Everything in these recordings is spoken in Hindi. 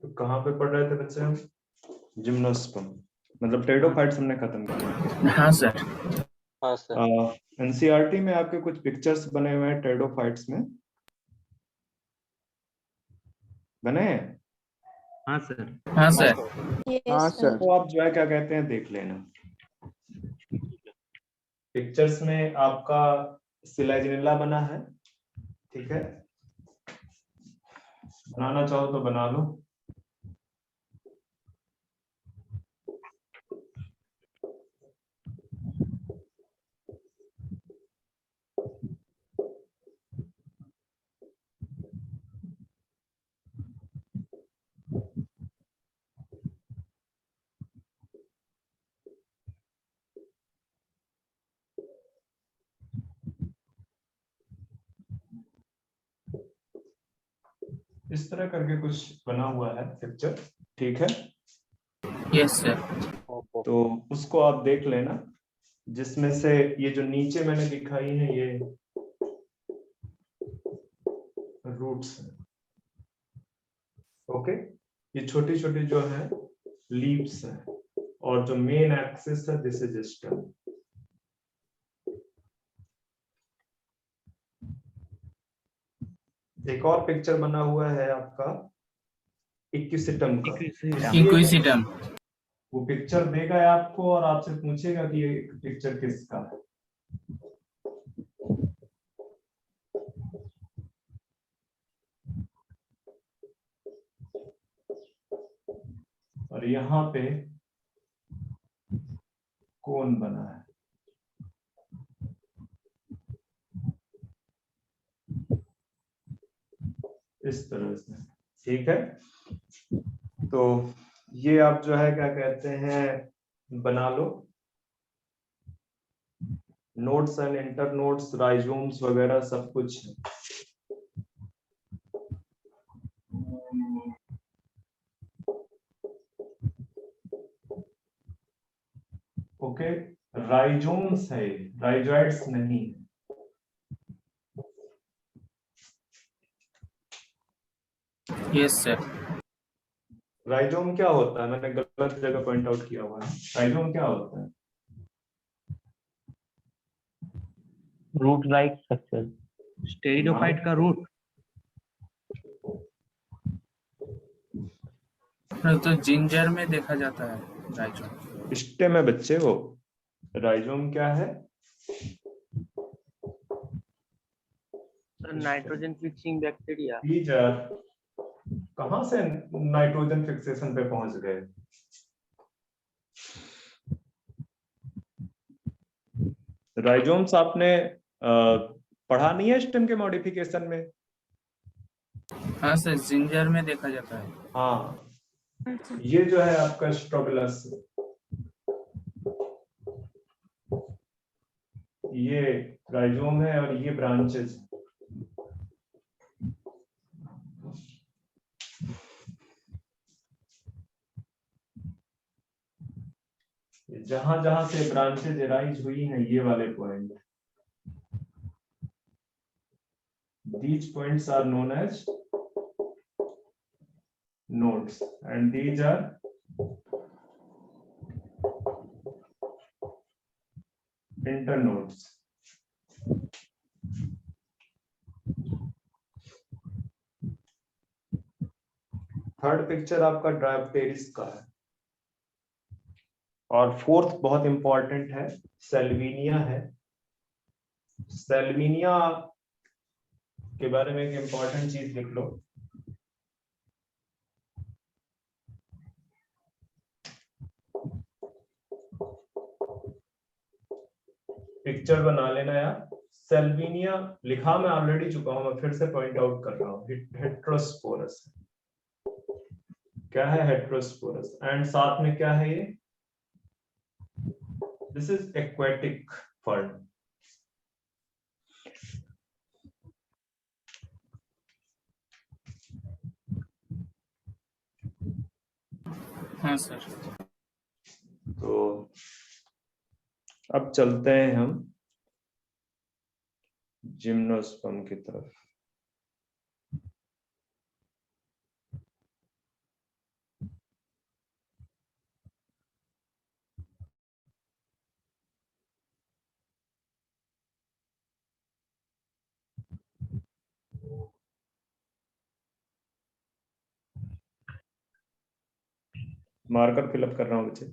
तो कहाँ पे पढ़ रहे थे बच्चे हम? जिम्नोस्पर्म, मतलब टेरिडोफाइट्स हमने खत्म किया। हाँ सर। हाँ सर। एनसीईआरटी में आपके कुछ पिक्चर्स बने हुए हैं टेरिडोफाइट्स में, बने हैं? हाँ सर। हाँ सर। हाँ सर। तो आप जो है क्या कहते हैं देख लेना। पिक्चर्स में आपका सिलाजिनिला बना है, ठीक है, बनाना चाहो तो बना लो। इस तरह करके कुछ बना हुआ है पिक्चर, ठीक है। Yes sir. तो उसको आप देख लेना, जिसमें से ये जो नीचे मैंने दिखाई है ये रूट्स है, ओके। ये छोटी छोटी जो है लीव्स है, और जो मेन एक्सिस है दिस इज स्टेम। एक और पिक्चर बना हुआ है आपका इक्विसिटम का। इंक्विसिटम। वो पिक्चर देगा आपको और आपसे पूछेगा कि ये पिक्चर किसका है। और यहाँ पे कौन बना है, इस तरह से, ठीक है। तो ये आप जो है क्या कहते हैं बना लो, nodes and internodes, rhizomes वगैरह सब कुछ है। ओके, राइजोम्स है, राइजोइड्स नहीं है। Yes sir. राइजोम क्या होता है? मैंने गलत जगह पॉइंट आउट किया हुआ है। राइजोम क्या होता है? Root like structure. स्टेरिडोफाइट का रूट। तो जिंजर में देखा जाता है राइजोम। स्टेम है बच्चे वो। राइजोम क्या है? Nitrogen fixing bacteria. टीचर कहां से नाइट्रोजन फिक्सेशन पे पहुंच गए? राइजोम्स आपने पढ़ा नहीं है स्टेम के मॉडिफिकेशन में? हाँ सर, जिंजर में देखा जाता है। हाँ, ये जो है आपका स्ट्रोबिलस, ये राइजोम है और ये ब्रांचेस। जहां जहां से ब्रांचेज एराइज हुई हैं, ये वाले point, these points are known as nodes and these are internodes. Third picture आपका ड्रायोप्टेरिस का है, और फोर्थ बहुत इंपॉर्टेंट है, सेल्विनिया है। सेल्विनिया के बारे में एक इंपॉर्टेंट चीज लिख लो। पिक्चर बना लेना यार। सेल्विनिया लिखा मैं ऑलरेडी चुका हूं, मैं फिर से पॉइंट आउट कर रहा हूं। हेट्रोस्पोरस, क्या है हेट्रोस्पोरस, एंड साथ में क्या है ये, दिस इज एक्वेटिक फर्न। हाँ सर। तो अब चलते हैं हम जिम्नोस्पर्म की तरफ। मार्कर फिलअप कर रहा हूँ बच्चे।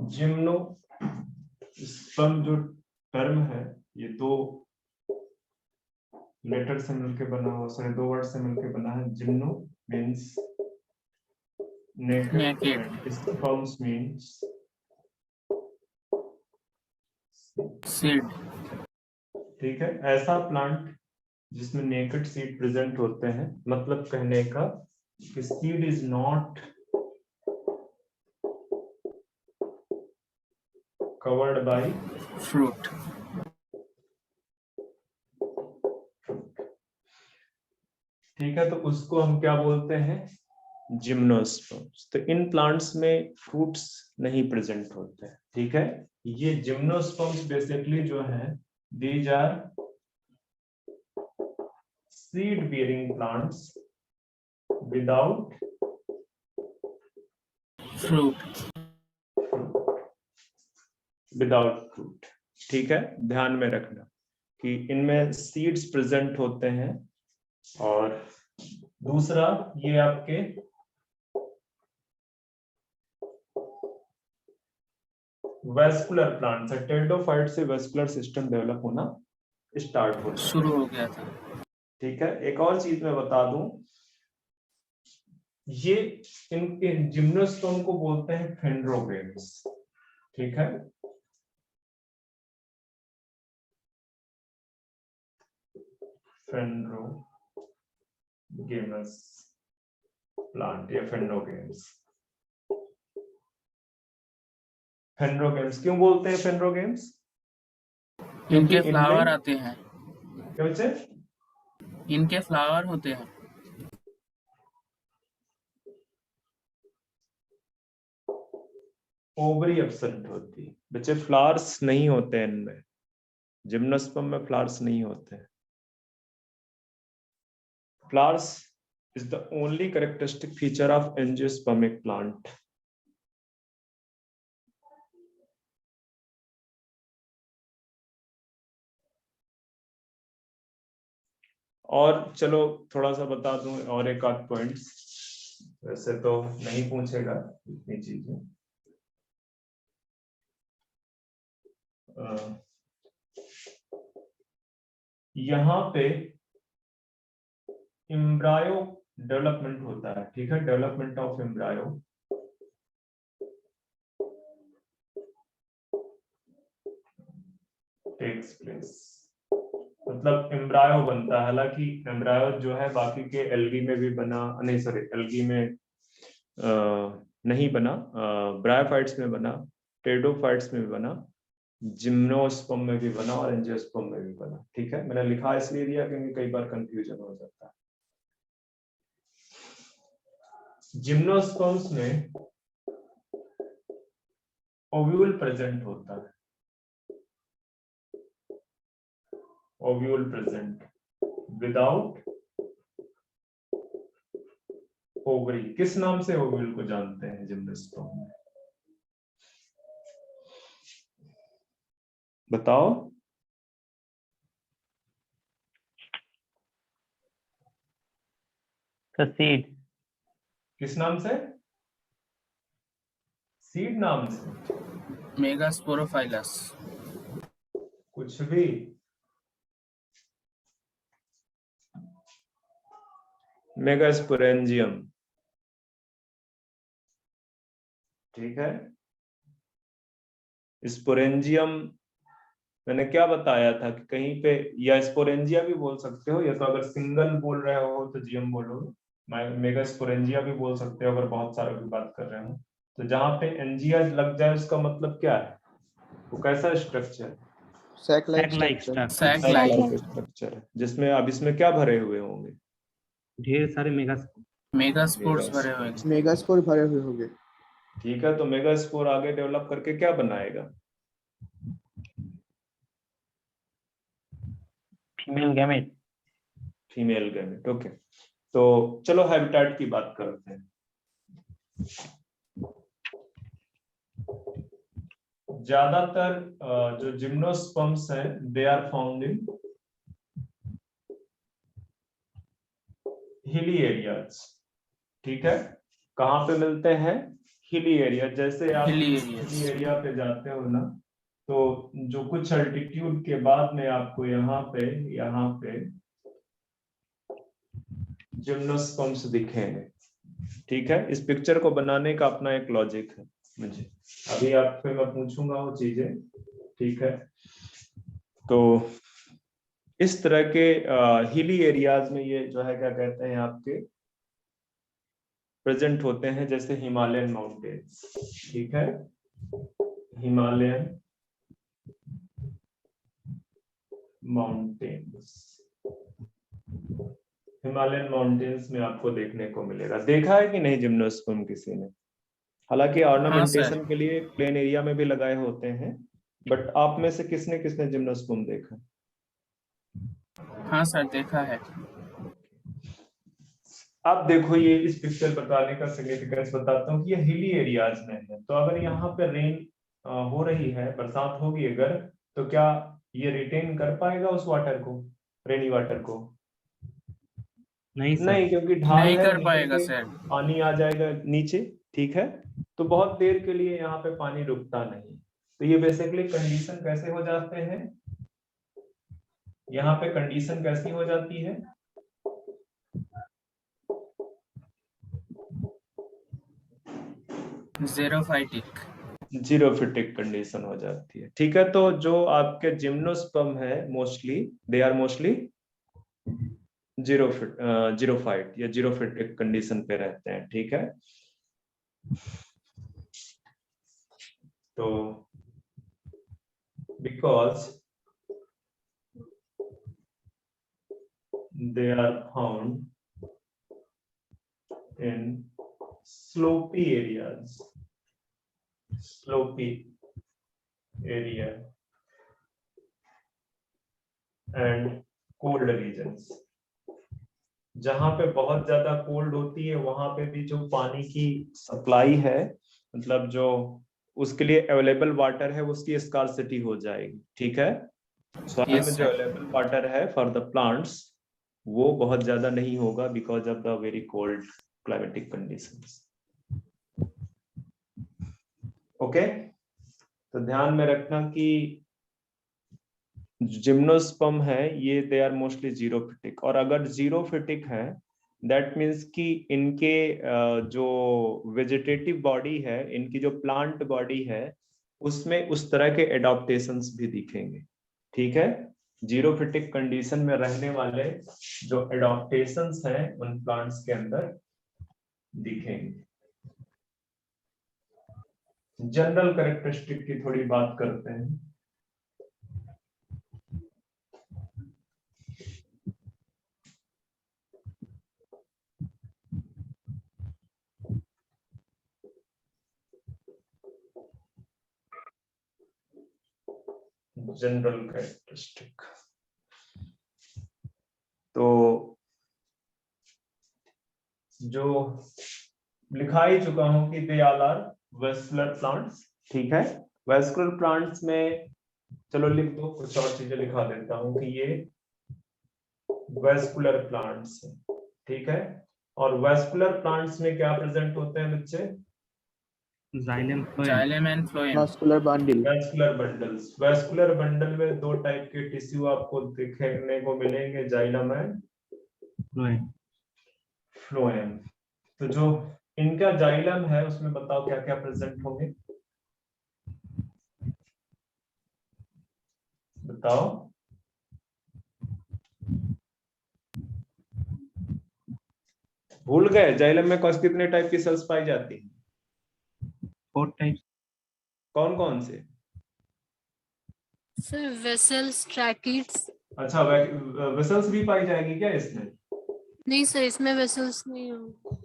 जिम्नोस्पर्म जो टर्म है ये दो लेटर से मिलकर बना हुआ, सॉरी दो वर्ड से मिलकर बना है। Gymno means naked and sperms means seed. ठीक है, ऐसा प्लांट जिसमें नेकेड सीड प्रेजेंट होते हैं, मतलब कहने का कि seed is not covered by fruit. ठीक है, तो उसको हम क्या बोलते हैं? जिम्नोस्पर्म्स। तो इन प्लांट्स में फ्रूट्स नहीं प्रेजेंट होते हैं। ठीक है, ये जिम्नोस्पर्म्स बेसिकली जो है these are seed bearing plants without fruit. Without fruit. ठीक है, ध्यान में रखना कि इनमें सीड्स प्रेजेंट होते हैं। और दूसरा ये आपके वेस्कुलर प्लांट्स है। टेरिडोफाइट से वेस्कुलर सिस्टम डेवलप होना स्टार्ट होता है, शुरू हो गया था। ठीक है, एक और चीज मैं बता दूं, ये इनके जिम्नोस्पर्म को बोलते हैं फेंड्रोगेम्स। ठीक है, फेंड्रोगेमस प्लांट या फेंड्रोगेम्स। फेंड्रोगेम्स क्यों बोलते हैं फेंड्रोगेम्स? इनके फ्लावर आते हैं। क्या बच्चे? इनके फ्लावर होते हैं। ओवरी एब्सेंट होती है बच्चे, फ्लावर्स नहीं होते हैं इनमें। जिम्नोस्पर्म में फ्लावर्स नहीं होते हैं। Flowers is the only characteristic feature of angiospermic plant. और चलो थोड़ा सा बता दूं और एक आध पॉइंट्स, वैसे तो नहीं पूछेगा इतनी चीजें। यहाँ पे एम्ब्रायो डेवलपमेंट होता है। ठीक है, development of embryo takes place, मतलब एम्ब्रायो बनता है। हालांकि एम्ब्रायो जो है बाकी के एल्गी में भी बना, नहीं सॉरी एल्गी में नहीं बना, ब्रायोफाइट्स में बना, टेरिडोफाइट्स में भी बना, जिम्नोस्पर्म में भी बना और एंजियोस्पर्म में भी बना। ठीक है, मैंने लिखा इसलिए दिया क्योंकि कई बार कंफ्यूजन हो जाता है। जिम्नोस्पर्म्स में ओव्यूल प्रेजेंट होता है, ओव्यूल प्रेजेंट विदाउट ओवरी। किस नाम से ओव्यूल को जानते हैं जिम्नोस्पर्म में? बताओ। सीड। किस नाम से? सीड नाम से? मेगास्पोरोफाइलस। कुछ भी। मेगास्पोरेंजियम। ठीक है, स्पोरेंजियम मैंने क्या बताया था कि कहीं पे, या स्पोरेंजिया भी बोल सकते हो, या तो अगर सिंगल बोल रहे हो तो जियम बोलोगे, मेगास्पोरेंजिया भी बोल सकते हो अगर बहुत सारे की बात कर रहे हो। तो जहां पे एंजिया लग जाए उसका मतलब क्या है? वो कैसा structure? Sac sac like like sac like structure है, जिसमें अब इसमें क्या भरे हुए होंगे? ढेर सारे मेगा मेगास्पोर्स भरे हुए हैं। मेगास्पोर भरे हुए होंगे। ठीक है, तो मेगास्पोर आगे डेवलप करके क्या बनाएगा? Female gamete. Female gamete. Okay, तो चलो हैबिटेट की बात करते हैं। ज्यादातर जो जिम्नोस्पर्म्स हैं they are found in hilly areas. ठीक है, कहाँ पे मिलते हैं? Hilly area. जैसे आप Hilly हिली areas। एरिया पे जाते हो ना, तो जो कुछ अल्टीट्यूड के बाद में आपको यहाँ पे जिम्नोस्पर्म्स दिखेंगे। ठीक है, इस पिक्चर को बनाने का अपना एक लॉजिक है मुझे, अभी आपसे मैं पूछूंगा वो चीजें। ठीक है, तो इस तरह के हिली एरियाज में ये जो है क्या कहते हैं आपके प्रेजेंट होते हैं, जैसे हिमालयन माउंटेन्स। ठीक है, हिमालयन माउंटेन्स, हिमालयन माउंटेन्स में आपको देखने को मिलेगा। देखा है कि नहीं जिम्नोस्पर्म किसी ने? हालांकि ऑर्नामेंटेशन के लिए प्लेन एरिया में भी लगाए होते हैं, बट आप में से किसने किसने जिम्नोस्पर्म देखा? हाँ सर, देखा है। अब देखो, ये इस पिक्चर बताने का सिग्निफिकेंस बताता हूँ कि ये हिली एरियाज में है। तो अगर यहाँ पे रेन हो रही है, बरसात होगी अगर, तो क्या ये रिटेन कर पाएगा उस वाटर को, रेनी वाटर को? नहीं सर। नहीं, क्योंकि ढाल नहीं है, कर नीचे पाएगा से सर। पानी आ जाएगा नीचे। ठीक है, तो बहुत देर के लिए यहाँ पे पानी रुकता नहीं। तो ये बेसिकली कंडीशन कैसे हो जाते हैं, यहाँ पे कंडीशन कैसी हो जाती है? ज़ेरोफाइटिक। जीरोफिटिक कंडीशन हो जाती है। ठीक है, तो जो आपके जिम्नोस्पर्म है mostly they are mostly xerophyte या जीरोफिटिक कंडीशन पे रहते हैं। ठीक है, तो because they are found in slopy areas, slopy area and cold regions। जहां पे बहुत ज्यादा कोल्ड होती है वहां पे भी जो पानी की सप्लाई है, मतलब जो उसके लिए अवेलेबल वाटर है उसकी स्कार्सिटी हो जाएगी। ठीक है, सॉइल में जो अवेलेबल वाटर है फॉर द प्लांट्स वो बहुत ज्यादा नहीं होगा because of the very cold climatic conditions. Okay, तो ध्यान में रखना कि जिम्नोस्पर्म है ये दे आर मोस्टली जीरोफिटिक, और अगर जीरोफिटिक है दैट मीन्स कि इनके जो वेजिटेटिव बॉडी है, इनकी जो प्लांट बॉडी है उसमें उस तरह के एडाप्टेशंस भी दिखेंगे। ठीक है, जीरोफिटिक कंडीशन में रहने वाले जो एडाप्टेशंस हैं उन प्लांट्स के अंदर दिखेंगे। जनरल कैरेक्टरिस्टिक की थोड़ी बात करते हैं। General characteristic. तो जो लिखा ही चुका हूं कि they all are vascular plants, ठीक है। वेस्कुलर प्लांट्स में चलो लिख दो, कुछ और चीजें लिखा देता हूं कि ये वेस्कुलर प्लांट्स है, ठीक है। और वेस्कुलर प्लांट्स में क्या प्रेजेंट होते हैं बच्चे? Xylem phloem. Xylem and phloem. Muscular bundle. Vascular bundles. Vascular bundle में दो टाइप के टिश्यू आपको दिखने को मिलेंगे, जाइलम एंड फ्लोएम। फ्लोएम। तो जो इनका जाइलम है उसमें बताओ क्या क्या प्रेजेंट होंगे, बताओ। भूल गए? जाइलम में कौन कितने टाइप की सेल्स पाई जाती हैं? 4 टाइप्स। कौन कौन से? Sir vessels, tracheids. अच्छा, वेसल्स भी पाई जाएगी क्या इसमें? नहीं सर, इसमें वेसल्स नहीं हो।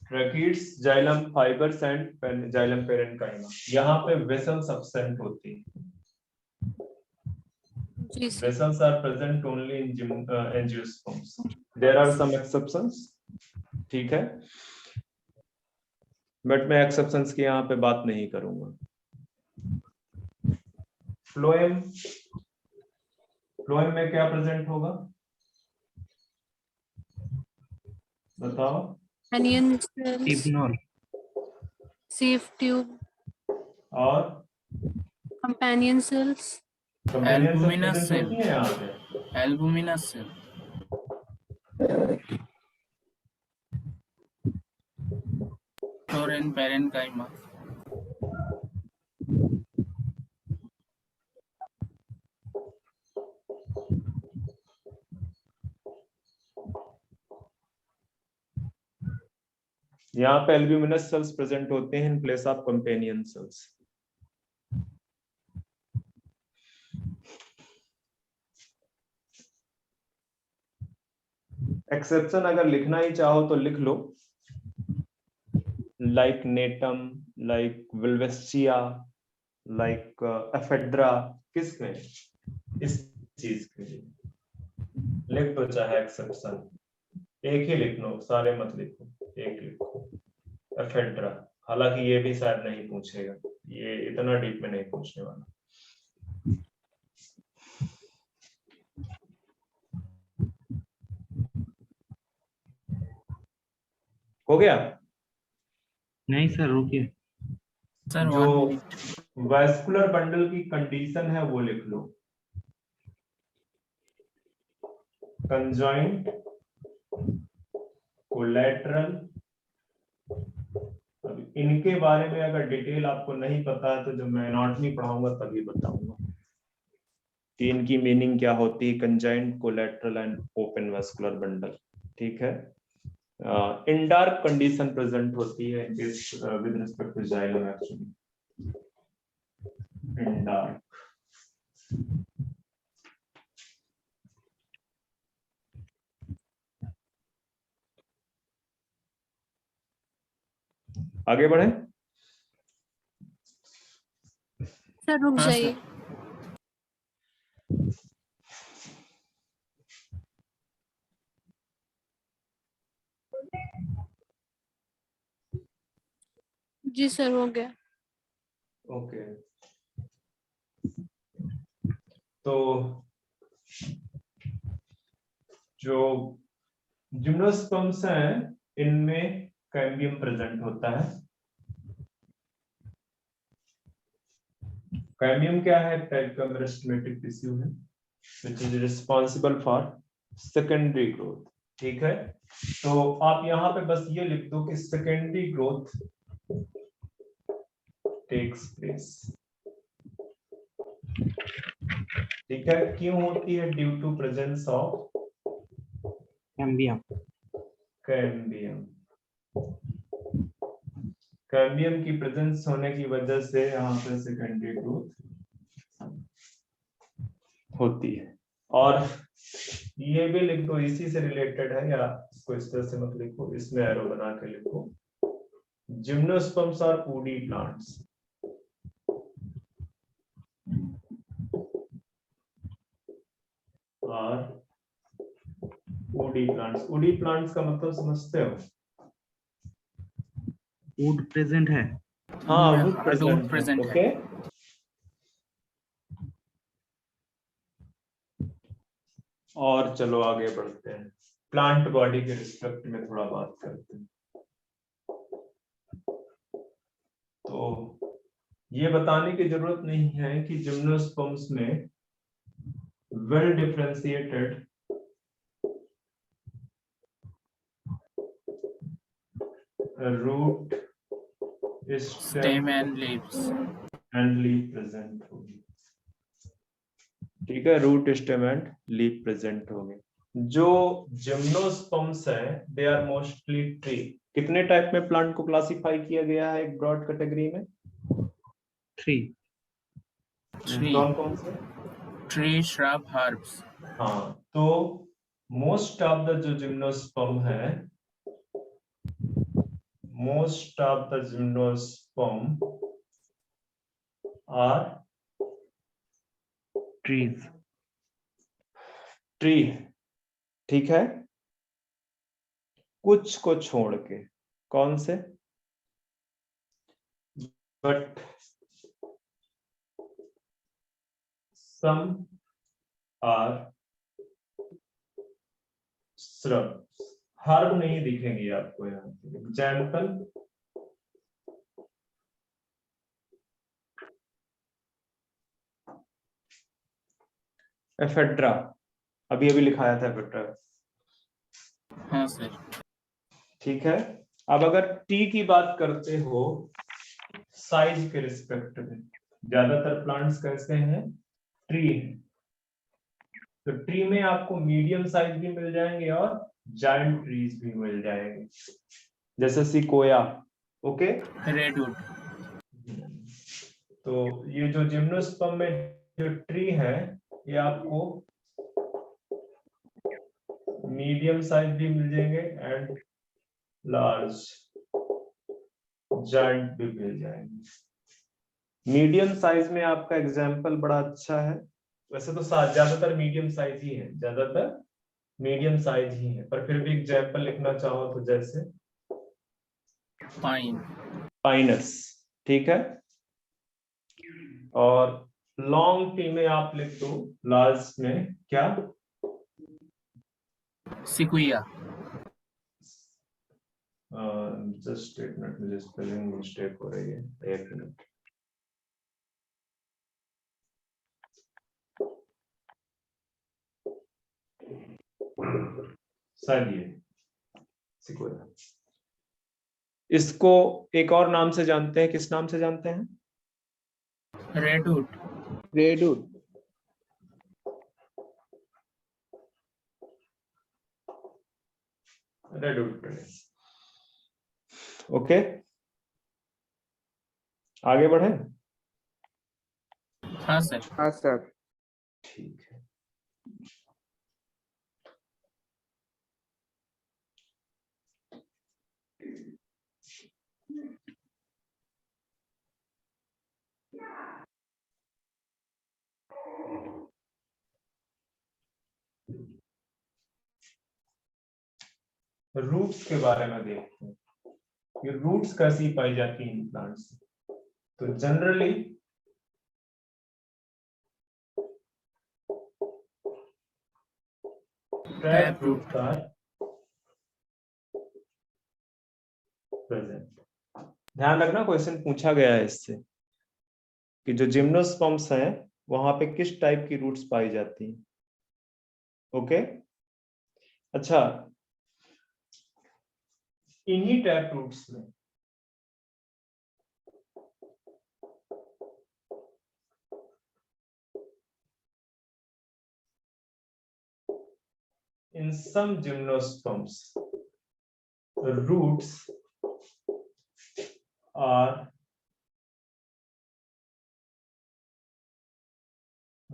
Tracheids, xylem fibres and xylem parenchyma. यहाँ पे वेसल्स एब्सेंट होती है। जी sir. Vessels are present only in angiosperms. There are some exceptions, ठीक है, बट मैं एक्सेप्शंस की यहाँ पे बात नहीं करूंगा। फ्लोएम, फ्लोएम में क्या प्रेजेंट होगा बताओ? एनियन सेल्स, टिम्पनॉल। सेफ ट्यूब, और कंपेनियन सेल्स। कंपेनियन सब एल्बुमिनस प्रेजेंट सेल। होती है यहाँ पे। Albuminous cell. Phloem parenchyma. यहाँ पे एल्ब्यूमिनस सेल्स प्रेजेंट होते हैं in place of companion cells. Exception अगर लिखना ही चाहो तो लिख लो, like Gnetum, like Welwitschia, like Ephedra. किसमें? इस चीज के लिए लिख दो चाहे एक्सेप्शन, एक ही लिख लो, सारे मत लिखो, एक लिखो एफेड्रा। हालांकि ये भी शायद नहीं पूछेगा, ये इतना डीप में नहीं पूछने वाला। हो गया? नहीं सर, रुकिए। सर जो 1 मिनट। वैस्कुलर बंडल की कंडीशन है वो लिख लो, कंजॉइंट, कोलैटरल। अब इनके बारे में अगर डिटेल आपको नहीं पता है तो जब मैं एनाटॉमी पढ़ाऊंगा तभी बताऊंगा कि इनकी मीनिंग क्या होती है, conjoint, collateral and open vascular bundle, ठीक है। इन डार्क कंडीशन प्रेजेंट होती है with respect to xylem actually, in dark. आगे बढ़े? सर रुक हाँ जाइए। सर। जी सर, हो गया। ओके, तो जो जिम्नोस्पर्म्स हैं इनमें कैम्बियम प्रेजेंट होता है। कैम्बियम क्या है? टाइप का मेरिस्टेमेटिक टिश्यू है which is responsible for secondary growth, ठीक है। तो आप यहाँ पे बस ये लिख दो कि secondary growth takes place, ठीक है। क्यों होती है? Due to presence of cambium. Cambium. Cambium की प्रेजेंस होने की वजह से यहाँ पे सेकेंडरी ग्रोथ होती है। और ये भी लिख दो, इसी से रिलेटेड है, या इसको इस तरह से मत लिखो, इसमें एरो बना के लिखो। Gymnosperms are woody plants. और वुडी प्लांट्स, वुडी प्लांट्स का मतलब समझते हो? वुड प्रेजेंट है। हाँ, Yeah, wood wood present present है। ओके, और चलो आगे बढ़ते हैं, प्लांट बॉडी के रिस्पेक्ट में थोड़ा बात करते हैं। तो ये बताने की जरूरत नहीं है कि जिम्नोस्पर्म्स में well differentiated root, stem and leaves. And leaf present होगी। ठीक है, root, stem and leaf present होंगे। जो जिम्नोस्पर्म्स है दे आर मोस्टली ट्री। कितने टाइप में प्लांट को क्लासिफाई किया गया है एक ब्रॉड कैटेगरी में? 3। Tree, कौन कौन से? tree, shrub, herbs. हाँ, तो मोस्ट ऑफ द जो जिम्नोस्पर्म है, most of the gymnosperm are trees. Tree. ठीक है, कुछ को छोड़ के। कौन से? But some are shrubs. Herb नहीं दिखेंगे आपको यहाँ पे। एग्जाम्पल, एफेड्रा, अभी अभी लिखाया था एफेड्रा। हाँ सर। ठीक है, अब अगर टी की बात करते हो साइज के रिस्पेक्ट में, ज्यादातर प्लांट्स कैसे हैं? ट्री है। तो ट्री में आपको मीडियम साइज भी मिल जाएंगे और जायंट ट्रीज भी मिल जाएंगे, जैसे सिकोया। Okay, Redwood. तो ये जो जिम्नोस्पर्म में जो ट्री है, ये आपको मीडियम साइज भी मिल जाएंगे एंड लार्ज जायंट भी मिल जाएंगे। मीडियम साइज में आपका एग्जाम्पल बड़ा अच्छा है। वैसे तो ज्यादातर मीडियम साइज ही है, ज्यादातर मीडियम साइज ही है, पर फिर भी एग्जाम्पल लिखना चाहो तो जैसे Pine. पाइनस। ठीक है, और लॉन्ग टी में आप लिख दो लार्ज में क्या? Sequoia. जस्ट एक मिनट, मुझे स्पेलिंग मिस्टेक हो रही है, एक मिनट। शायद ये सिकोया। इसको एक और नाम से जानते हैं, किस नाम से जानते हैं? Redwood. Redwood. Redwood tree. Okay, आगे बढ़े। हाँ सर। हाँ सर। ठीक है, रूट्स के बारे में देखते हैं कि रूट्स कैसी पाई जाती हैं इन प्लांट्स। तो generally tap roots are present. ध्यान रखना, क्वेश्चन पूछा गया है इससे कि जो जिम्नोस्पर्म्स हैं वहां पे किस टाइप की रूट्स पाई जाती हैं। ओके, अच्छा, इन्हीं टैप रूट्स में in some gymnosperms roots are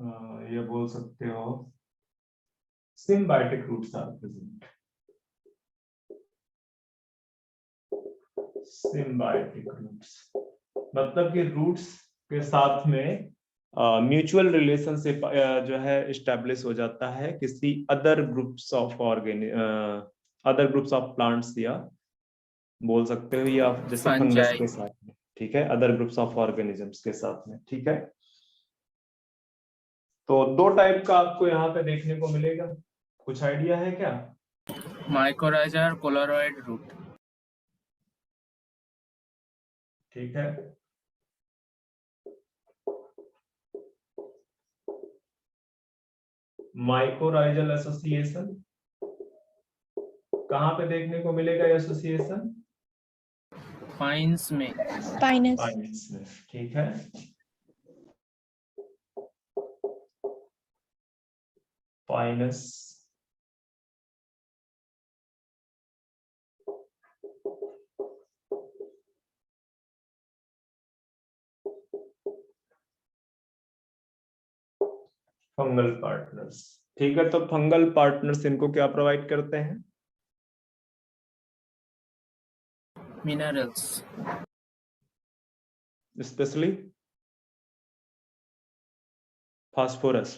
ये बोल सकते हो symbiotic roots are present. Symbiotic roots मतलब कि रूट्स के साथ में म्यूचुअल रिलेशनशिप जो है इस्टेब्लिश हो जाता है किसी अदर ग्रुप्स ऑफ प्लांट्स, या बोल सकते हो या जैसे फंगस Fungi. के साथ में, ठीक है, अदर ग्रुप्स ऑफ ऑर्गेनिजम्स के साथ में, ठीक है। तो दो टाइप का आपको यहाँ पे देखने को मिलेगा, कुछ आइडिया है क्या? Mycorrhiza और Colloid root. ठीक है, माइकोराइजल एसोसिएशन कहाँ पे देखने को मिलेगा एसोसिएशन? Pines में. Pinus. पाइन्स में, ठीक है। पाइनस, फंगल पार्टनर्स, ठीक है। तो फंगल पार्टनर्स इनको क्या प्रोवाइड करते हैं? Minerals. स्पेशली फास्फोरस,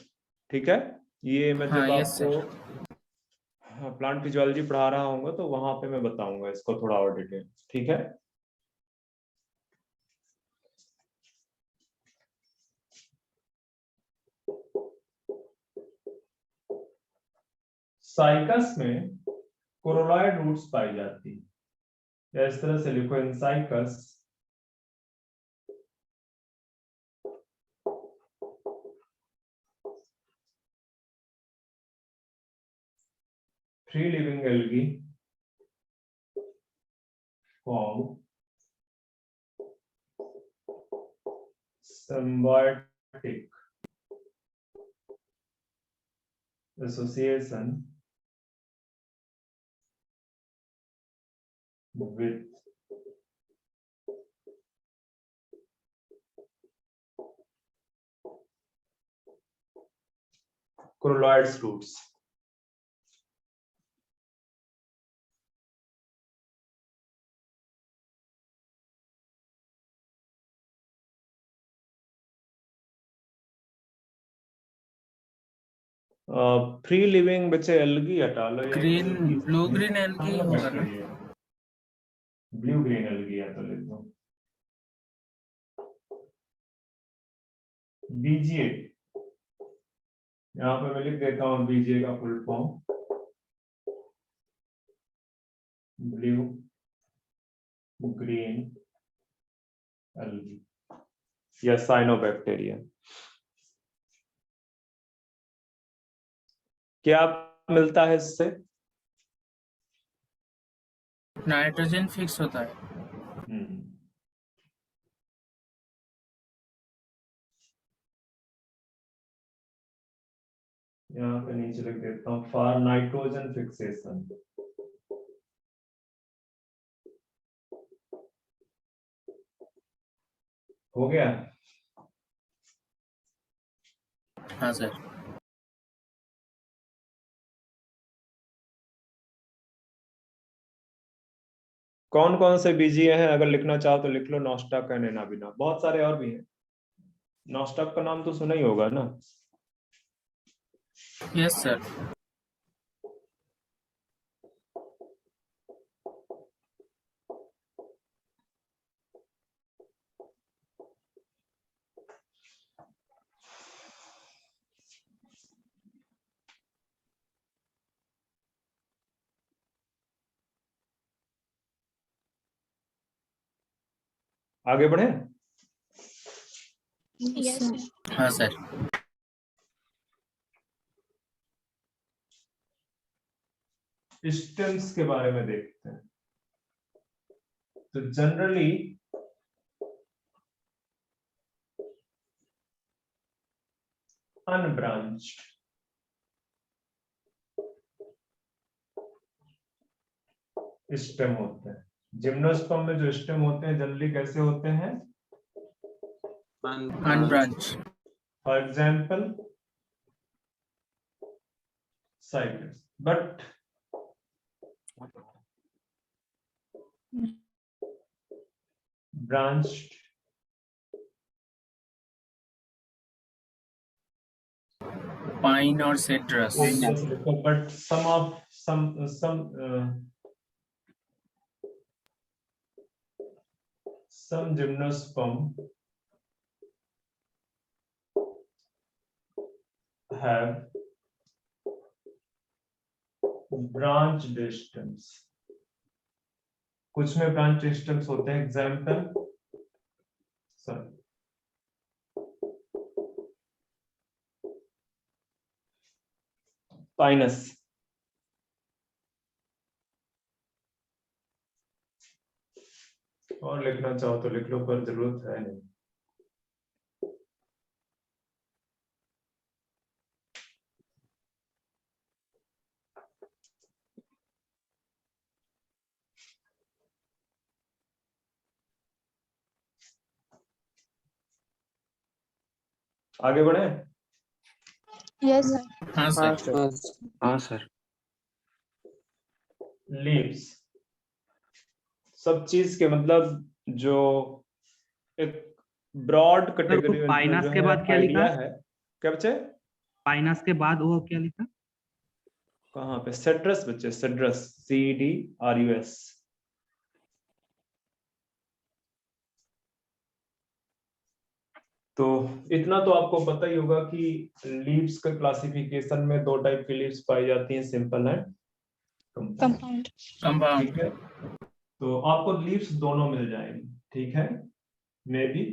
ठीक है। ये मैं जब हाँ, yes, आपको प्लांट फिजियोलॉजी पढ़ा रहा हूँ तो वहां पे मैं बताऊंगा इसको थोड़ा और डिटेल, ठीक है। साइकस में कोरोलॉइड रूट्स पाई जाती है, या इस तरह से लिखो, इन cycas free living algae form symbiotic association with coralloids roots. Free living बच्चे एल्गी हटा लो, Green, blue-green algae होगा ना? ब्लू ग्रीन एल्गी है तो लिख दो। बीजीए यहाँ पे मैं लिख देता हूँ, बीजीए का full form blue green algae या साइनोबैक्टीरिया। क्या मिलता है इससे? नाइट्रोजन फिक्स होता है. यहाँ पे नीचे लिख देता हूँ फॉर नाइट्रोजन फिक्सेशन। हो गया? हाँ सर. कौन कौन से बीजीए हैं, अगर लिखना चाहो तो लिख लो, नॉस्टॉक है, नेनाबिना, बहुत सारे और भी हैं। नॉस्टॉक का नाम तो सुना ही होगा ना? Yes sir. आगे बढ़े? Yes, sir. हाँ सर. स्टेम्स के बारे में देखते हैं। तो जनरली अनब्रांच्ड स्टेम होते हैं। जिम्नोस्पर्म में जो स्टेम होते हैं जनरली कैसे होते हैं? Unbranch. For example cycles, but branched Pine or citrus. but some gymnosperm have branch stems. कुछ में ब्रांच स्टेम्स होते हैं, एग्जाम्पल पाइनस, और लिखना चाहो तो लिख लो, पर जरूरत है नहीं। आगे बढ़े? Yes. हाँ हाँ सर। सर। हाँ सर। लीव्स, सब चीज के मतलब जो एक ब्रॉड कैटेगरी में पाइनस जो के है बाद क्या आइडिया लिखा? है। क्या बच्चे? पाइनस के बाद वो क्या लिखा? कहाँ पे? सिट्रस बच्चे, सिट्रस, CDRUS। तो इतना तो आपको पता ही होगा कि लीव्स के क्लासिफिकेशन में दो टाइप की लीव्स पाई जाती हैं, सिंपल एंड कंपाउंड। कंपाउंड। ठीक है, तो आपको लीव्स दोनों मिल जाएंगी, ठीक है, मे बी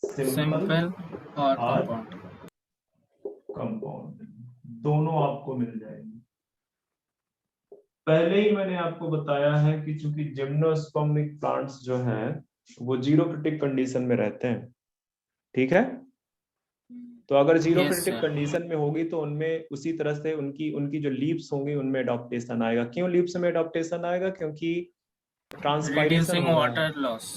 सिंपल और और कंपाउंड। कंपाउंड, दोनों आपको मिल जाएंगी। पहले ही मैंने आपको बताया है कि चूंकि जिम्नोस्पर्मिक प्लांट्स जो हैं वो जीरोक्रिटिक कंडीशन में रहते हैं, ठीक है। तो अगर जीरोक्रिटिक sir. कंडीशन में होगी तो उनमें उसी तरह से उनकी जो लीव्स होंगी उनमें एडॉप्टेशन आएगा। क्यों लीव्स में एडॉप्टेशन आएगा? क्योंकि ट्रांसपायरेशन Reducing हो रहा है, water loss.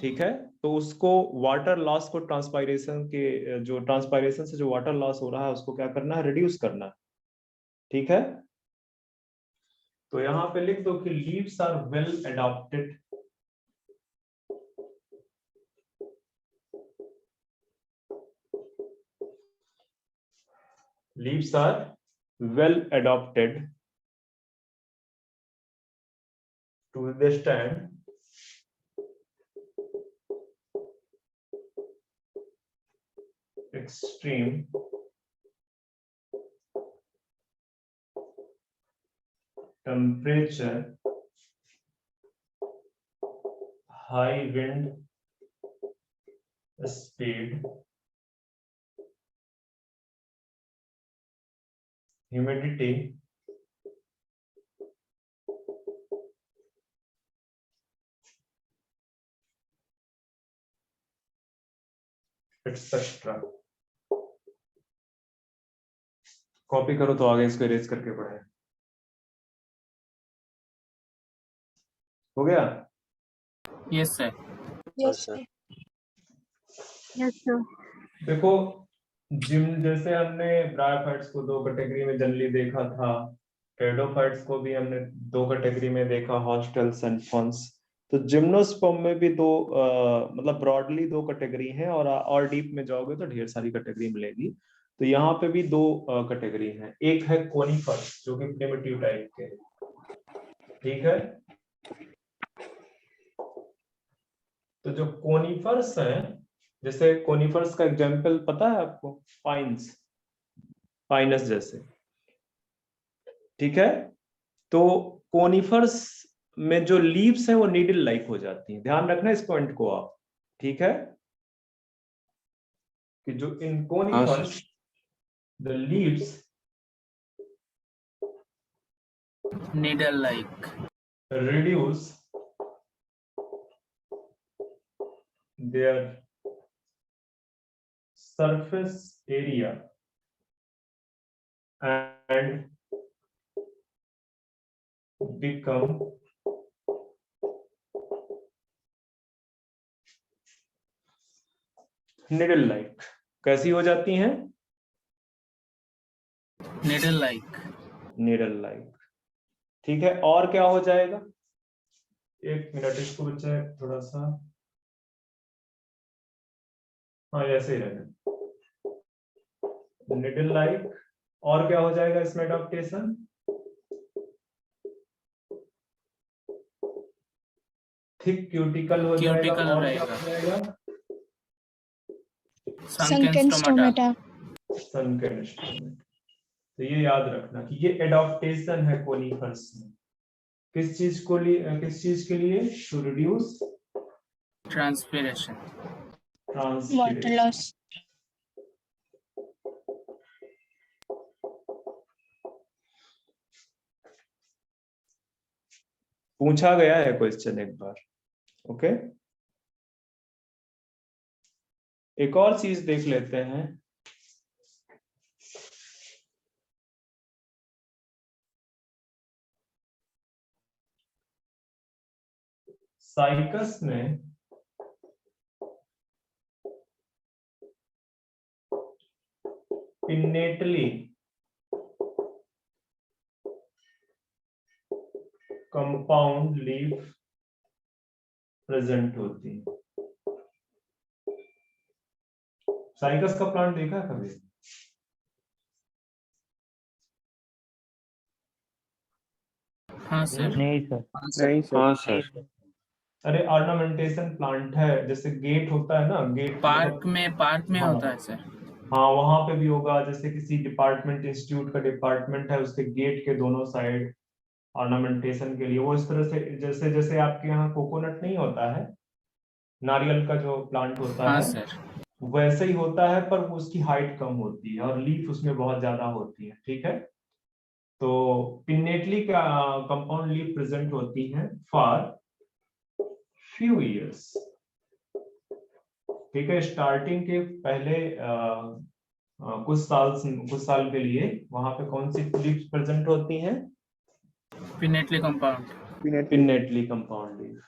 ठीक है। तो उसको वाटर लॉस को ट्रांसपायरेशन के जो ट्रांसपायरेशन से जो वाटर लॉस हो रहा है उसको क्या करना है? रिड्यूस करना है, ठीक है। तो यहाँ पे लिख दो कि leaves are well adopted leaves are well adapted to withstand extreme temperature, high wind speed, humidity, etc. Copy करो तो आगे इसको इरेज करके पढ़े। हो गया? Yes sir. Yes sir। Yes, sir. देखो, जिम जैसे हमने ब्रायोफाइट्स को दो कैटेगरी में जनरली देखा था, टेरिडोफाइट्स को भी हमने दो कैटेगरी में देखा, हॉस्टल्स एंड फॉन्स। तो जिम्नोस्पर्म में भी दो मतलब ब्रॉडली दो कैटेगरी हैं, और डीप में जाओगे तो ढेर सारी कैटेगरी मिलेगी। तो यहाँ पे भी दो कैटेगरी हैं, एक है कोनिफर्स जो कि प्रिमिटिव टाइप के, ठीक है। तो जो कोनिफर्स हैं, जैसे कोनिफर्स का एग्जांपल पता है आपको? पाइन्स, पाइनस जैसे, ठीक है। तो कोनिफर्स में जो लीव्स हैं वो नीडल लाइक हो जाती हैं, ध्यान रखना इस पॉइंट को आप, ठीक है। कि जो in conifers the leaves Needle like. reduce their surface area and become needle like। कैसी हो जाती हैं? needle like, needle like. ठीक है, और क्या हो जाएगा? एक मिनट, इसको बच्चे थोड़ा सा, हाँ ऐसे ही रहना, निडल लाइक। और क्या हो जाएगा इसमें एडॉप्टेशन? थिक क्यूटिकल हो जाएगा। Cuticle और क्या रहेगा। हो जाएगा? sunken stomata, सनकेन stomata. तो ये याद रखना कि ये एडॉप्टेशन है कोनिफर्स में। किस चीज को लिए, किस चीज के लिए? To reduce transpiration, transpiration. loss. पूछा गया है क्वेश्चन एक बार। ओके, एक और चीज देख लेते हैं। साइकस में इनेटली कंपाउंड लीफ प्रेजेंट होती है। साइकस का प्लांट देखा है कभी? हाँ सर, नहीं सर। नहीं सर। हाँ सर। अरे ऑर्नामेंटेशन प्लांट है, जैसे गेट होता है ना, गेट पार्क में हाँ। होता है सर। हाँ वहां पे भी होगा, जैसे किसी डिपार्टमेंट, इंस्टीट्यूट का डिपार्टमेंट है, उसके गेट के दोनों साइड ऑर्नामेंटेशन के लिए वो इस तरह से, जैसे जैसे आपके यहाँ कोकोनट नहीं होता है, नारियल का जो प्लांट होता हाँ है, सर, वैसे ही होता है, पर वो उसकी हाइट कम होती है और लीफ उसमें बहुत ज्यादा होती है। ठीक है, तो पिन्नेटली का कंपाउंड लीफ प्रेजेंट होती है फॉर फ्यू इयर्स। ठीक है, स्टार्टिंग के पहले कुछ साल के लिए वहां पे कौन सी लीफ प्रेजेंट होती हैं? pinnately compound, pinnately compound leaf.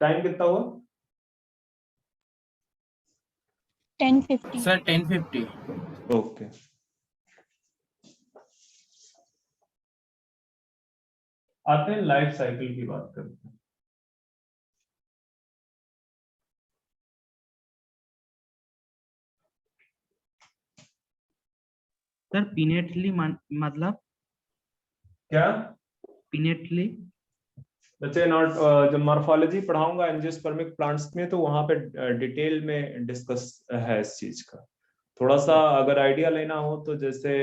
Time कितना हुआ? 1050. सर 1050। ओके, आते हैं लाइफ साइकिल की बात करते हैं। सर पिनेटली मतलब क्या पिनेटली? बच्चे नॉट, जब मॉर्फोलॉजी पढ़ाऊंगा एंजियोस्पर्मिक प्लांट्स में, तो वहां पे डिटेल में डिस्कस है इस चीज का। थोड़ा सा अगर आइडिया लेना हो तो, जैसे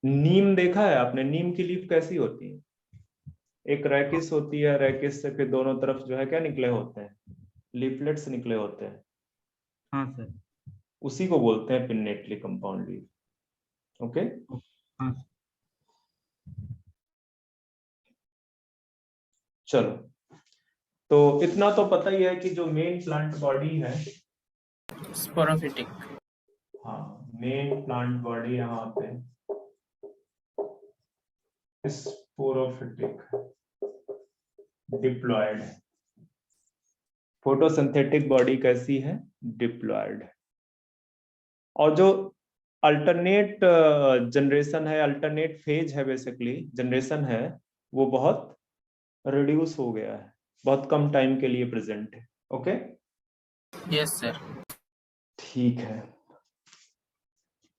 नीम देखा है आपने? नीम की लीफ कैसी होती है? एक रैकिस होती है, रैकिस से फिर दोनों तरफ जो है क्या निकले होते हैं? लीफलेट्स निकले होते हैं। हाँ सर। उसी को बोलते हैं पिन्नेटली कंपाउंड लीफ। ओके, हाँ चलो, तो इतना तो पता ही है कि जो मेन प्लांट बॉडी है, sporophytic, हाँ मेन प्लांट बॉडी यहाँ पे स्पोरोफिटिक डिप्लॉयड है। फोटोसिंथेटिक बॉडी कैसी है? डिप्लॉयड। और जो अल्टरनेट जनरेशन है, अल्टरनेट फेज है, बेसिकली जनरेशन है, वो बहुत रिड्यूस हो गया है, बहुत कम टाइम के लिए प्रेजेंट है। ओके, yes sir, ठीक है।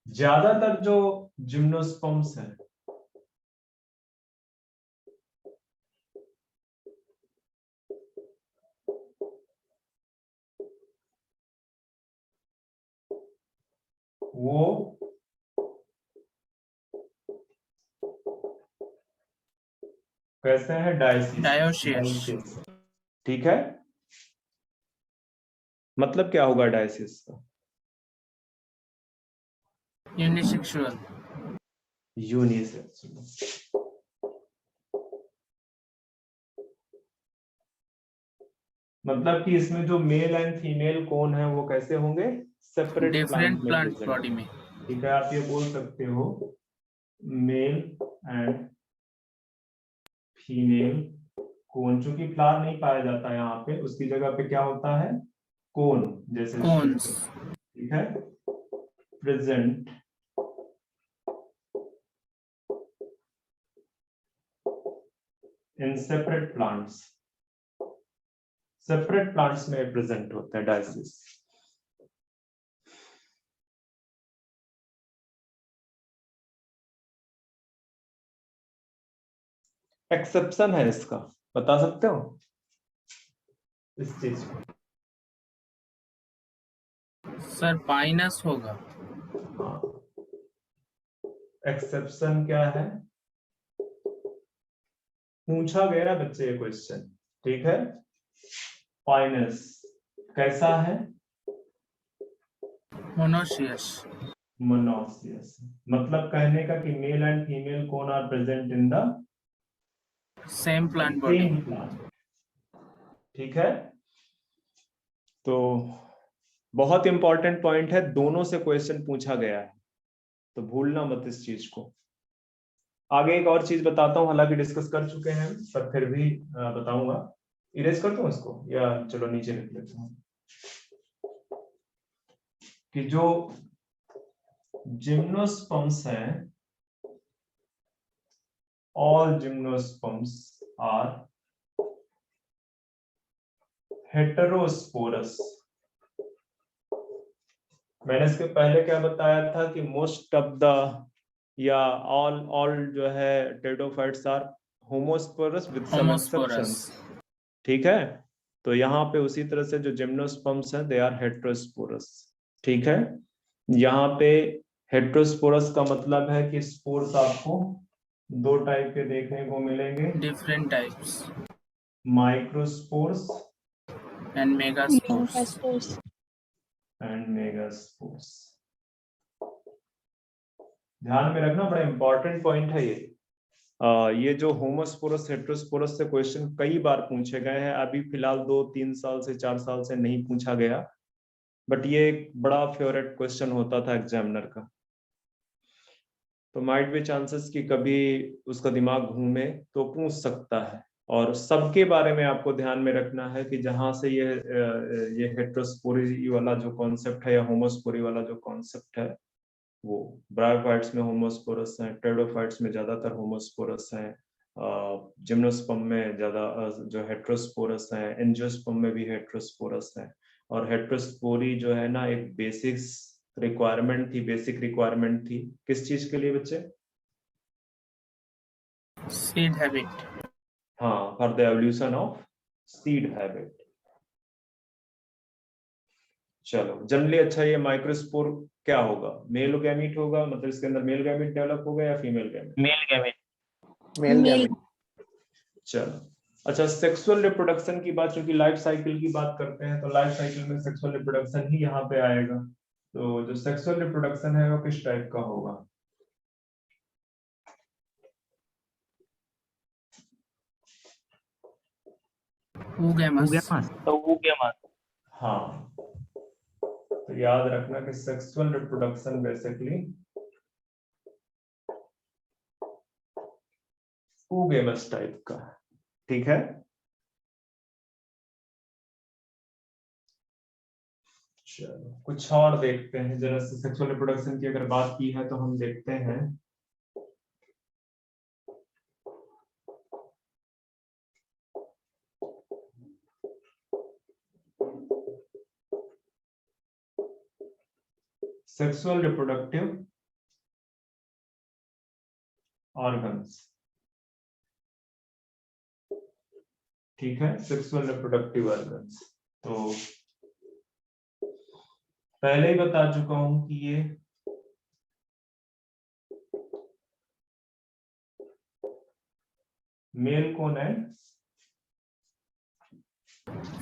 ज्यादातर जो जिम्नोस्पर्म्स हैं, वो कैसे हैं? Dioecious। ठीक है, मतलब क्या होगा डायसिस का? unisexual, unisexual. मतलब कि इसमें जो मेल एंड फीमेल कौन है वो कैसे होंगे? सेपरेट different प्लांट plant में body में। ठीक है, आप ये बोल सकते हो मेल एंड फीमेल कोन। चूंकि फ्लावर नहीं पाया जाता है यहाँ पे, उसकी जगह पे क्या होता है? कोन, जैसे cones, ठीक है। present in separate plants. Separate plants में प्रेजेंट होता है डायसिस। एक्सेप्शन है इसका, बता सकते हो इस चीज को? सर पाइनस होगा। हाँ, एक्सेप्शन क्या है? पूछा गया बच्चे ये क्वेश्चन, ठीक है। पाइनस कैसा है? मोनोसियस। मोनोसियस, मतलब कहने का कि मेल एंड फीमेल कौन are present in the same plant body. Same plant, ठीक है। तो बहुत इंपॉर्टेंट पॉइंट है, दोनों से क्वेश्चन पूछा गया है, तो भूलना मत इस चीज को। आगे एक और चीज बताता हूं, हालांकि डिस्कस कर चुके हैं पर फिर भी बताऊंगा। इरेज कर दूं इसको या चलो नीचे लिख लेता हूं कि जो जिम्नोस्पर्म्स हैं, ऑल जिम्नोस्पर्म्स आर हेटेरोस्पोरस। मैंने इसके पहले क्या बताया था कि मोस्ट ऑफ द या ऑल जो है pteridophytes are homosporous with some exceptions, ठीक है। तो यहाँ पे उसी तरह से जो जिम्नोस्पर्म्स हैं दे आर हेटेरोस्पोरस, ठीक है। यहाँ पे हेटेरोस्पोरस का मतलब है कि स्पोर्स आपको दो टाइप के देखने को मिलेंगे, different types, microspores and megaspores. Megaspores. And megaspores. ध्यान में रखना, बड़ा इंपॉर्टेंट पॉइंट है ये। ये जो होमोस्पोरस हेटेरोस्पोरस से क्वेश्चन कई बार पूछे गए हैं, अभी फिलहाल 2-3 साल से 4 साल से नहीं पूछा गया, बट ये एक बड़ा फेवरेट क्वेश्चन होता था एग्जामिनर का। तो माइट बी चांसेस कि कभी उसका दिमाग घूमे तो पूछ सकता है। और सबके बारे में आपको ध्यान में रखना है कि जहां से ये हेटेरोस्पोरी वाला जो कॉन्सेप्ट है या होमोस्पोरी वाला जो कॉन्सेप्ट है, वो ब्रायोफाइट्स में होमोस्पोरस हैं, टेरिडोफाइट्स में ज्यादातर होमोस्पोरस हैं, जिम्नोस्पर्म में ज्यादा जो हेटेरोस्पोरस हैं, एंजियोस्पर्म में भी हेटेरोस्पोरस हैं। और हेटेरोस्पोरी जो है ना, एक बेसिक रिक्वायरमेंट थी किस चीज के लिए बच्चे? Seed habit. हाँ, for the evolution of seed habit. चलो जनरली अच्छा, ये माइक्रोस्पोर क्या होगा? मेल गैमीट होगा, मतलब इसके अंदर मेल गैमीट डेवलप होगा या female gamete? Male gamete. Male Male. Gamete. चलो अच्छा, सेक्सुअल रिप्रोडक्शन की बात, क्योंकि लाइफ साइकिल की बात करते हैं तो लाइफ साइकिल में सेक्सुअल रिप्रोडक्शन ही यहाँ पे आएगा। तो जो सेक्सुअल रिप्रोडक्शन है वो किस टाइप का होगा? oogamous। तो वो क्या मान? हाँ, तो याद रखना कि sexual reproduction basically oogamous type का, ठीक है। चलो कुछ और देखते हैं जरा से, सेक्सुअल रिप्रोडक्शन की अगर बात की है तो हम देखते हैं सेक्सुअल रिप्रोडक्टिव ऑर्गन्स, ठीक है। सेक्सुअल रिप्रोडक्टिव ऑर्गन्स तो पहले ही बता चुका हूं कि ये मेल कौन है,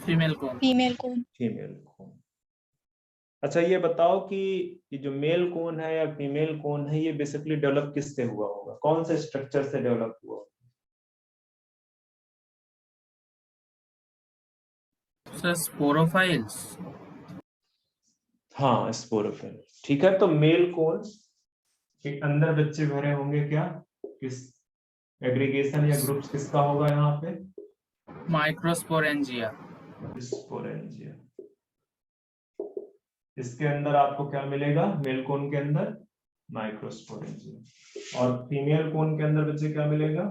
फीमेल कौन। Female cone. फीमेल कौन। अच्छा ये बताओ कि ये जो मेल कौन है या फीमेल कौन है, ये बेसिकली डेवलप किससे हुआ होगा? कौन से स्ट्रक्चर से डेवलप हुआ होगा? सर स्पोरोफाइल्स। हाँ, स्पोरोफिल, ठीक है। तो मेल कौन के अंदर बच्चे भरे होंगे क्या? किस एग्रीगेशन या ग्रुप्स किसका होगा यहाँ पे? माइक्रोस्पोरेंजिया। स्पोरेंजिया। इसके अंदर आपको क्या मिलेगा, मेल कोन के अंदर माइक्रोस्पोरेंजिया, और फीमेल कोन के अंदर बच्चे क्या मिलेगा,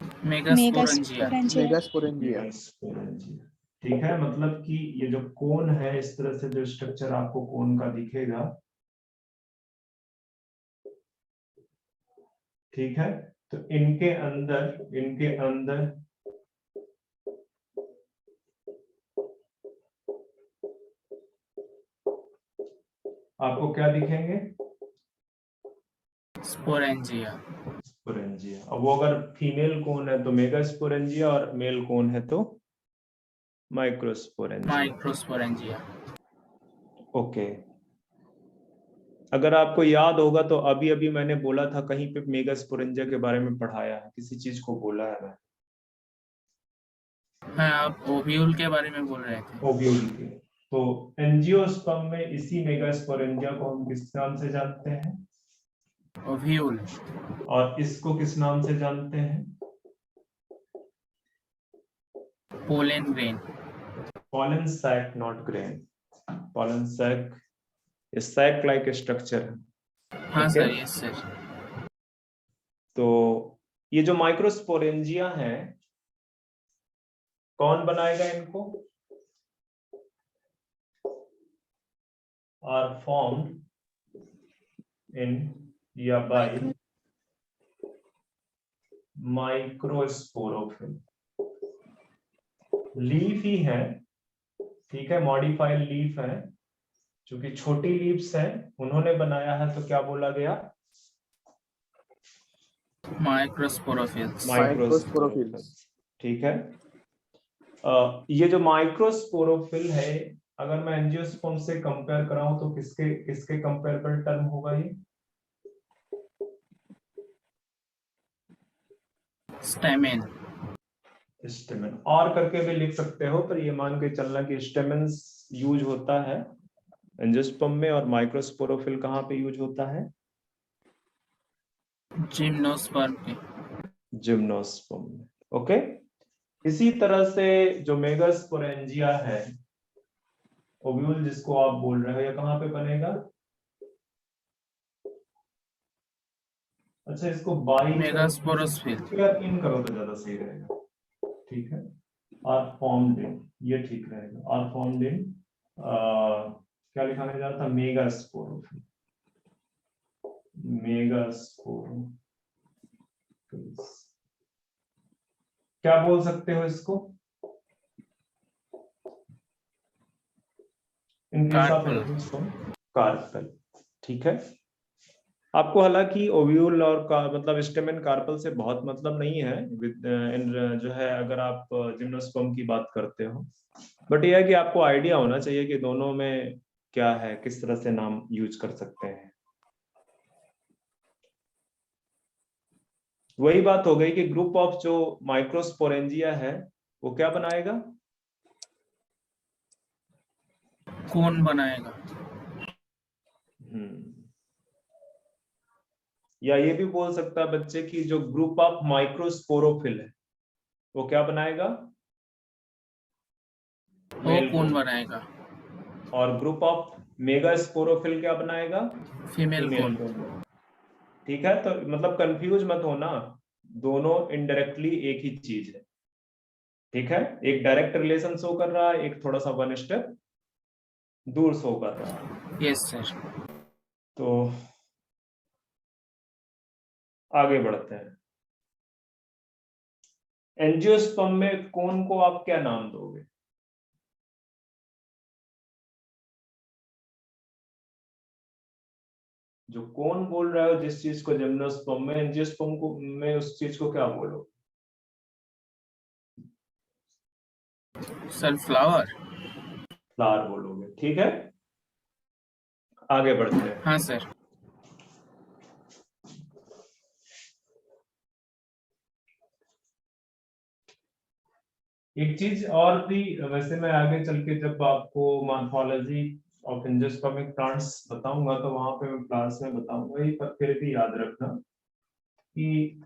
मेगास्पोरेंजिया। Megasporangia. मेगास्पोरेंजिया। मेगास्पोरेंजिया। ठीक है, मतलब कि ये जो कोन है, इस तरह से जो स्ट्रक्चर आपको कोन का दिखेगा, ठीक है, तो इनके अंदर आपको क्या दिखेंगे, स्पोरेंजिया। स्पोरेंजिया। अब वो अगर फीमेल कोन है तो मेगास्पोरेंजिया, और मेल कोन है तो माइक्रोस्पोरेंजिया। माइक्रोस्पोरेंजिया। ओके, अगर आपको याद होगा तो अभी अभी मैंने बोला था, कहीं पे मेगास्पोरेंजिया के बारे में पढ़ाया है, किसी चीज को बोला है मैं, हाँ, आप ओव्यूल के बारे में बोल रहे थे। ओव्यूल के। तो एंजियोस्पर्म में इसी मेगास्पोरेंजिया को हम किस नाम से जानते हैं, ओव्यूल। और इसको किस नाम से जानते हैं, pollen grain. pollen sac, not grain. Pollen sac is sac like structure है। हाँ Okay? Sir, yes sir. तो ये जो माइक्रोस्पोरेंजिया है, कौन बनाएगा इनको, आर फॉर्म्ड इन या बाय माइक्रोस्पोरोफिल। लीफ ही है, ठीक है, मॉडिफाइड लीफ है, चूंकि छोटी लीव्स है, उन्होंने बनाया है, तो क्या बोला गया, माइक्रोस्पोरोफिल्स। माइक्रोस्पोरोफिल्स। ठीक है। ये जो माइक्रोस्पोरोफिल है, अगर मैं एंजियोस्पर्म से कंपेयर कराऊं तो किसके किसके कंपेरेबल टर्म होगा ये, स्टेमेन। स्टेमेन, और करके भी लिख सकते हो, पर ये मान के चलना कि स्टेमेन यूज होता है एंजियोस्पर्म में, और माइक्रोस्पोरोफिल कहाँ पे यूज होता है, जिम्नोस्पर्म के। जिम्नोस्पर्म में। ओके, इसी तरह से जो मेगास्पोरेंजिया है, ओव्यूल जिसको आप बोल रहे हो, ये कहाँ पे बनेगा, अच्छा इसको बाई मेगास्पोरोस्फिल। इन करो तो ज्यादा सही रहेगा, ठीक है, आर फॉर्म्ड इन, ये ठीक रहेगा, आर फॉर्म्ड इन क्या लिखा जा रहा था, मेगास्पोरोफिल, मेगास्पोरोफिल्स, क्या बोल सकते हो इसको, in case of carpel. Carpel, ठीक है। आपको हालांकि ओव्यूल और मतलब स्टेमेन कार्पल से बहुत मतलब नहीं है, इन जो है, अगर आप जिम्नोस्पर्म की बात करते हो, बट यह है कि आपको आइडिया होना चाहिए कि दोनों में क्या है, किस तरह से नाम यूज कर सकते हैं। वही बात हो गई कि ग्रुप ऑफ जो माइक्रोस्पोरेंजिया है, वो क्या बनाएगा, कौन बनाएगा। या ये भी बोल सकता है बच्चे कि जो ग्रुप ऑफ माइक्रोस्पोरोफिल है, वो क्या बनाएगा, वो कौन बनाएगा। और ग्रुप ऑफ मेगास्पोरोफिल क्या बनाएगा, फीमेल कौन। ठीक है। तो मतलब कंफ्यूज मत होना, दोनों इनडायरेक्टली एक ही चीज है, ठीक है, एक डायरेक्ट रिलेशन शो कर रहा है, एक थोड़ा सा वन स्टेप दूर शो कर रहा है। Yes sir. तो आगे बढ़ते हैं, एंजियोस्पर्म में कोन को आप क्या नाम दोगे, जो कोन बोल रहा है जिस चीज को जिम्नोस्पर्म में, एंजियोस्पर्म को में उस चीज को क्या बोलो, सर फ्लावर। फ्लावर बोलोगे, ठीक है। आगे बढ़ते हैं, हाँ सर। एक चीज और भी, वैसे मैं आगे चल के जब आपको मॉर्फोलॉजी ऑफ एंजियोस्पर्मिक प्लांट्स बताऊंगा, तो वहां पे मैं प्लांट्स में बताऊंगा ही, पर फिर भी याद रखना कि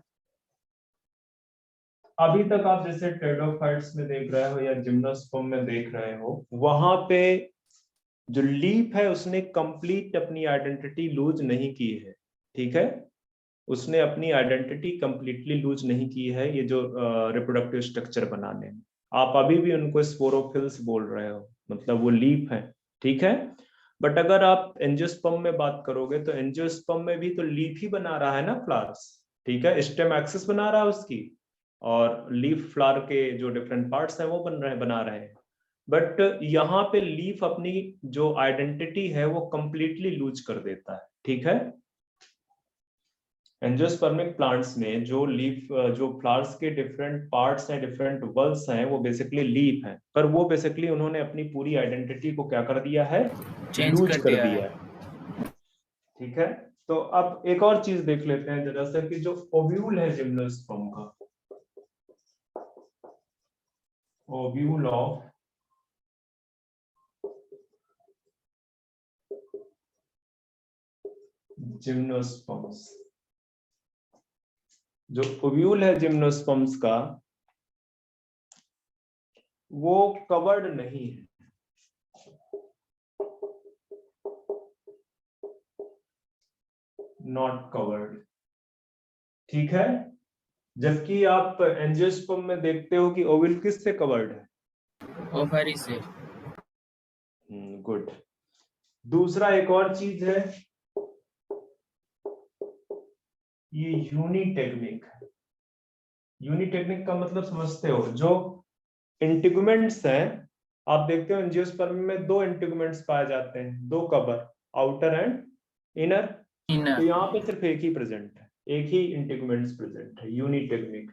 अभी तक आप जैसे टेरिडोफाइट्स में देख रहे हो या जिम्नोस्पर्म में देख रहे हो, वहां पे जो लीफ है उसने कंप्लीट अपनी आइडेंटिटी लूज नहीं की है, ठीक है, उसने अपनी आइडेंटिटी कंप्लीटली लूज नहीं की है ये जो रिप्रोडक्टिव स्ट्रक्चर बनाने में। आप अभी भी उनको स्पोरोफिल्स बोल रहे हो, मतलब वो लीफ है, ठीक है। बट अगर आप एंजियोस्पर्म में बात करोगे तो एंजियोस्पर्म में भी तो लीफ ही बना रहा है ना, फ्लावर्स, ठीक है, स्टेम एक्सिस बना रहा है उसकी, और लीफ फ्लावर के जो डिफरेंट पार्ट्स हैं वो बना रहे हैं। बट यहाँ पे लीफ अपनी जो आइडेंटिटी है वो कंप्लीटली लूज कर देता है, ठीक है। एंजियोस्पर्मिक प्लांट्स में जो लीफ जो फ्लावर्स के डिफरेंट पार्ट्स हैं, डिफरेंट बल्ब्स हैं, वो बेसिकली लीफ हैं, पर वो बेसिकली उन्होंने अपनी पूरी आइडेंटिटी को क्या कर दिया है, चेंज लूज कर दिया है, ठीक है। तो अब एक और चीज देख लेते हैं जरा सा कि जो ओव्यूल है जिम्नोस्पर्म का, ओव्यूल ऑफ जिम्नोस्पर्म्स, जो ओव्यूल है जिम्नोस्पर्म्स का वो कवर्ड नहीं है, नॉट कवर्ड, ठीक है। जबकि आप एंजियोस्पर्म में देखते हो कि ओव्यूल किससे कवर्ड है, ओवरी से। गुड। दूसरा एक और चीज है, ये यूनिटेग्निक है। यूनिटेग्निक का मतलब समझते हो, जो इंटीगुमेंट्स हैं, आप देखते हो एंजियोस्पर्म में दो इंटीगुमेंट्स पाए जाते हैं, दो कवर, आउटर एंड इनर, तो यहाँ पे सिर्फ एक ही प्रेजेंट है, एक ही इंटीगुमेंट्स प्रेजेंट है, यूनिटेग्निक।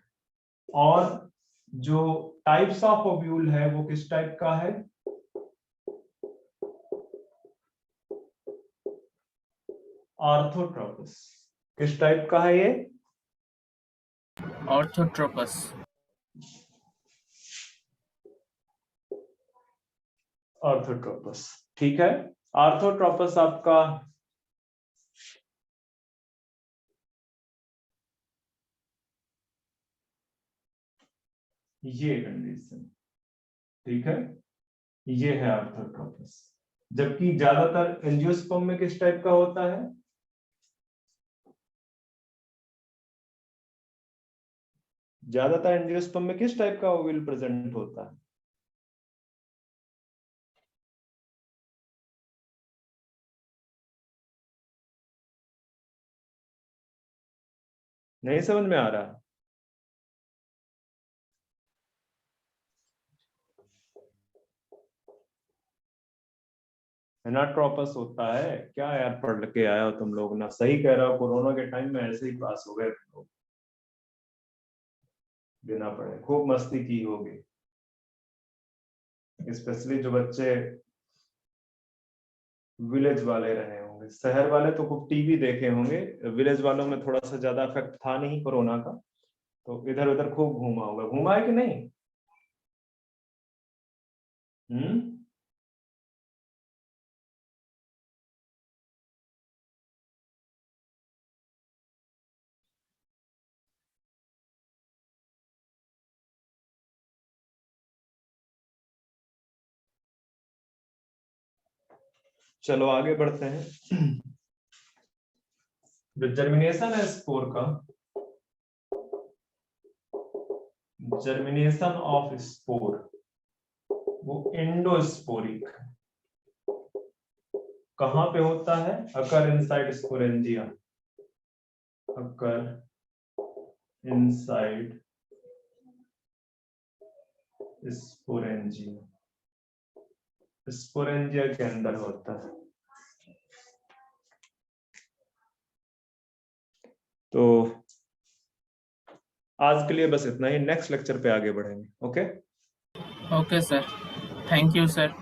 और जो टाइप्स ऑफ ओव्यूल है वो किस टाइप का है, ऑर्थोट्रोपस। किस टाइप का है ये, ऑर्थोट्रोपस। ऑर्थोट्रोपस, ठीक है। ऑर्थोट्रोपस आपका ये कंडीशन, ठीक है, ये है ऑर्थोट्रोपस। जबकि ज्यादातर एंजियोस्पर्म में किस टाइप का होता है, ज्यादातर एंजियोस्पर्म में किस टाइप का ओव्यूल प्रेजेंट होता है, नहीं समझ में आ रहा, हेनाट्रोपस होता है क्या यार, पढ़ के आया हो तुम लोग ना, सही कह रहा हो, कोरोना के टाइम में ऐसे ही पास हो गए तुम लोग, बिना पढ़े खूब मस्ती की होगी, स्पेशली जो बच्चे विलेज वाले रहे होंगे, शहर वाले तो खूब टीवी देखे होंगे, विलेज वालों में थोड़ा सा ज्यादा इफेक्ट था नहीं कोरोना का, तो इधर उधर खूब घूमा होगा, घूमा है कि नहीं, चलो आगे बढ़ते हैं। जो जर्मिनेशन है स्पोर का, जर्मिनेशन ऑफ स्पोर वो एंडोस्पोरिक कहां पे होता है, अकर इनसाइड स्पोरेंजिया, अकर इनसाइड स्पोरेंजिया, स्पोरेंजिया के अंदर होता है। तो आज के लिए बस इतना ही, नेक्स्ट लेक्चर पे आगे बढ़ेंगे। Okay okay sir, thank you sir.